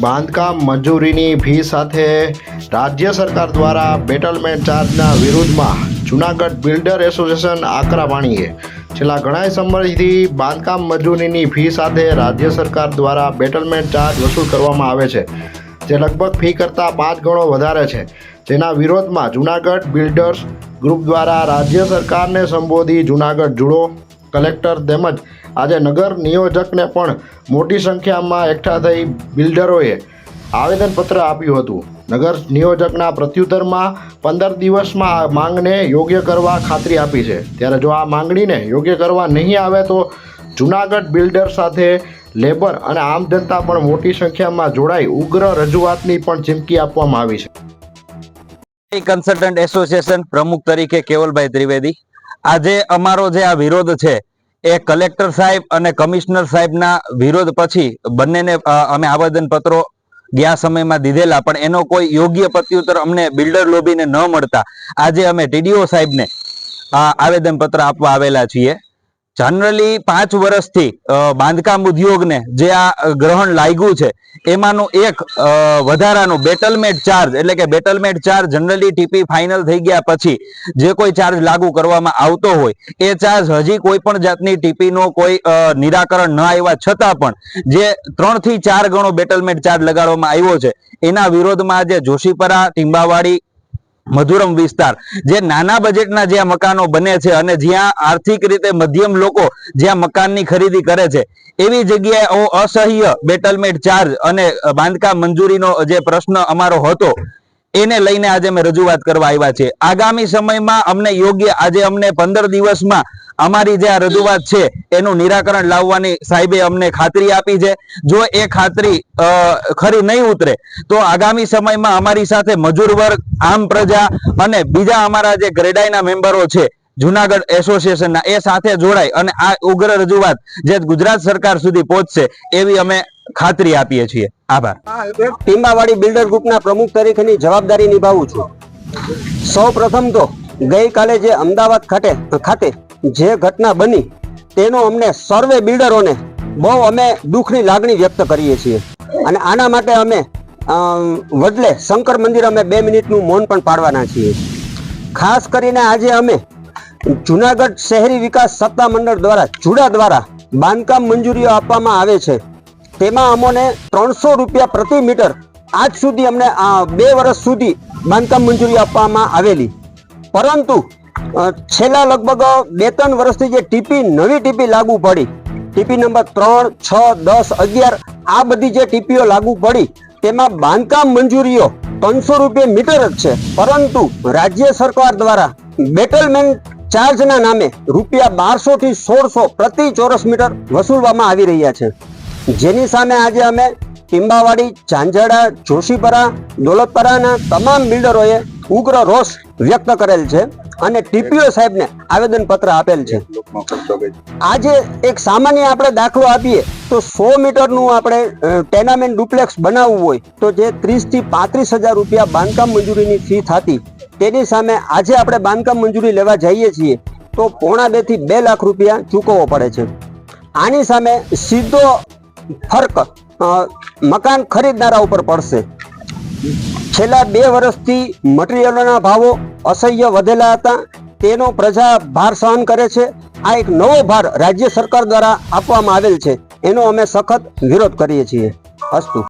બાંધકામ મંજૂરીની ફી સાથે રાજ્ય સરકાર દ્વારા બેટલમેન્ટ ચાર્જના વિરુદ્ધમાં જૂનાગઢ બિલ્ડર એસોસિએશન આકરા પાણીએ છેલ્લા ઘણા સમયથી બાંધકામ મજૂરીની ફી સાથે રાજ્ય સરકાર દ્વારા બેટલમેન્ટ ચાર્જ વસૂલ કરવામાં આવે છે, જે લગભગ ફી કરતાં 5 ગણો વધારે છે. જેના વિરોધમાં જૂનાગઢ બિલ્ડર્સ ગ્રુપ દ્વારા રાજ્ય સરકારને સંબોધી જૂનાગઢ જુડો કલેક્ટર તેમજ આજે નગર નિયોજકને પણ મોટી સંખ્યામાં એકઠા થઈ બિલ્ડરોએ આવેદનપત્ર આપ્યું હતું. નગર નિયોજકના પ્રત્યુત્તરમાં 15 દિવસમાં આ માંગને યોગ્ય કરવા ખાતરી આપી છે. ત્યારે જો આ માંગણીને યોગ્ય કરવા નહીં આવે તો જૂનાગઢ બિલ્ડર સાથે લેબર અને આમ જનતા પણ મોટી સંખ્યામાં જોડાઈ ઉગ્ર રજૂઆતની પણ ચીમકી આપવામાં આવી છે. કન્સલ્ટન્ટ એસોસિએશન પ્રમુખ તરીકે કેવલભાઈ ત્રિવેદી. આજે અમારો જે આ વિરોધ છે એ કલેક્ટર સાહેબ અને કમિશનર સાહેબના વિરોધ પછી બંનેને અમે આવેદન પત્રો ગયા સમયમાં દીધેલા, પણ એનો કોઈ યોગ્ય પ્રત્યુત્તર અમને બિલ્ડર લોબીને ન મળતા આજે અમે ટીડીઓ સાહેબને આવેદન પત્ર આપવા આવેલા છીએ. જનરલી 5 વર્ષથી બાંધકામ ઉદ્યોગને જે આ ગ્રહણ લાગ્યું છે એમાંનું એક વધારાનું બેટલમેન્ટ ચાર્જ, એટલે કે બેટલમેન્ટ ચાર્જ જનરલી ટીપી ફાઇનલ થઈ ગયા પછી જે કોઈ ચાર્જ લાગુ કરવામાં આવતો હોય એ ચાર્જ હજી કોઈ પણ જાતની ટીપીનો કોઈ નિરાકરણ ન આવ્યા છતાં પણ જે 3 થી 4 ગણો બેટલમેન્ટ ચાર્જ લગાડવામાં આવ્યો છે એના વિરોધમાં આજે જોશીપરા, ટીંબાવાડી, મધુરમ વિસ્તાર જે નાના બજેટના જ્યાં મકાનો બને છે અને જ્યાં આર્થિક રીતે મધ્યમ લોકો જ્યાં મકાનની ખરીદી કરે છે એવી જગ્યાએ અસહ્ય બેટલમેન્ટ ચાર્જ અને બાંધકામ મંજૂરીનો જે પ્રશ્ન અમારો હતો એને લઈને આજે અમે રજૂઆત કરવા આવ્યા છે. આગામી સમયમાં અમને યોગ્ય આજે અમને 15 દિવસમાં અમારી જે આ રજૂઆત છે એનું નિરાકરણ લાવવાની સાહેબે અમને ખાતરી આપી છે. જો એ ખાતરી ખરી નહીં ઉતરે તો આગામી સમયમાં અમારી સાથે મજૂર વર્ગ, આમ પ્રજા અને બીજા અમારા જે ગ્રેડાઈના મેમ્બરો છે જૂનાગઢ એસોસિએશનના એ સાથે જોડાય અને આ ઉગ્ર રજૂઆત જે ગુજરાત સરકાર સુધી પહોંચશે એવી અમે ખાતરી આપીએ છીએ. આભાર. ટીંબાવાડી બિલ્ડર ગ્રુપના પ્રમુખ તરીકેની જવાબદારી નિભાવું છું. સૌ પ્રથમ તો ગઈકાલે જે અમદાવાદ ખાતે જે ઘટના બની તેનો અમને સર્વે બિલ્ડરોને બહુ અમે દુઃખની લાગણી વ્યક્ત કરીએ છીએ અને આના માટે અમે વડલે શંકર મંદિર અમે 2 મિનિટનું મૌન પણ પાડવાના છીએ. ખાસ કરીને આજે અમે જૂનાગઢ શહેરી વિકાસ સત્તા મંડળ દ્વારા જુડા દ્વારા બાંધકામ મંજૂરીઓ આપવામાં આવે છે. તેમાં અમોને 300 રૂપિયા પ્રતિ મીટર આજ સુધી અમને 2 વર્ષ સુધી બાંધકામ મંજૂરી આપવામાં આવેલી, પરંતુ છેલ્લા લગભગ 2-3 વર્ષથી જે નવી ટીપી લાગુ પડી, ટીપી નંબર 3, 6, 10, 11 આ બધી જે ટીપીઓ લાગુ પડી તેમાં બાંધકામ મંજૂરીઓ 300 રૂપિયા મીટર જ છે, પરંતુ રાજ્ય સરકાર દ્વારા બેટલમેન્ટ ચાર્જના નામે રૂપિયા 1200 થી 1600 પ્રતિ ચોરસ મીટર વસૂલવામાં આવી રહ્યા છે. જેની સામે આજે અમે ટીંબાવાડી, ઝાંઝડા, જોશીપરા, દોલતપરાના તમામ બિલ્ડરોએ ઉગ્ર રોષ વ્યક્ત કરેલ છે અને ટીપીઓ સાહેબને આવેદન પત્ર આપેલ છે. આજે એક સામાન્ય આપણે દાખલો આપીએ તો 100 મીટરનું આપણે ટેનામેન્ટ ડુપ્લેક્સ બનાવવું હોય તો જે 30 થી 35,000 રૂપિયા બાંધકામ મંજૂરીની ફી થતી, તેની સામે આજે આપણે બાંધકામ મંજૂરી લેવા જઈએ છીએ તો 1.5 થી 2 લાખ રૂપિયા ચૂકવવો પડે છે. આની સામે સીધો ફર્ક મકાન ખરીદનારા ઉપર પડશે. છેલ્લા 2 વર્ષથી મટીરિયલોના ભાવો અસહ્ય વધેલા હતા, તેનો પ્રજા ભાર સહન કરે છે. આ એક નવો ભાર રાજ્ય સરકાર દ્વારા આપવામાં આવેલ છે, એનો અમે સખત વિરોધ કરીએ છીએ. અસ્તુ.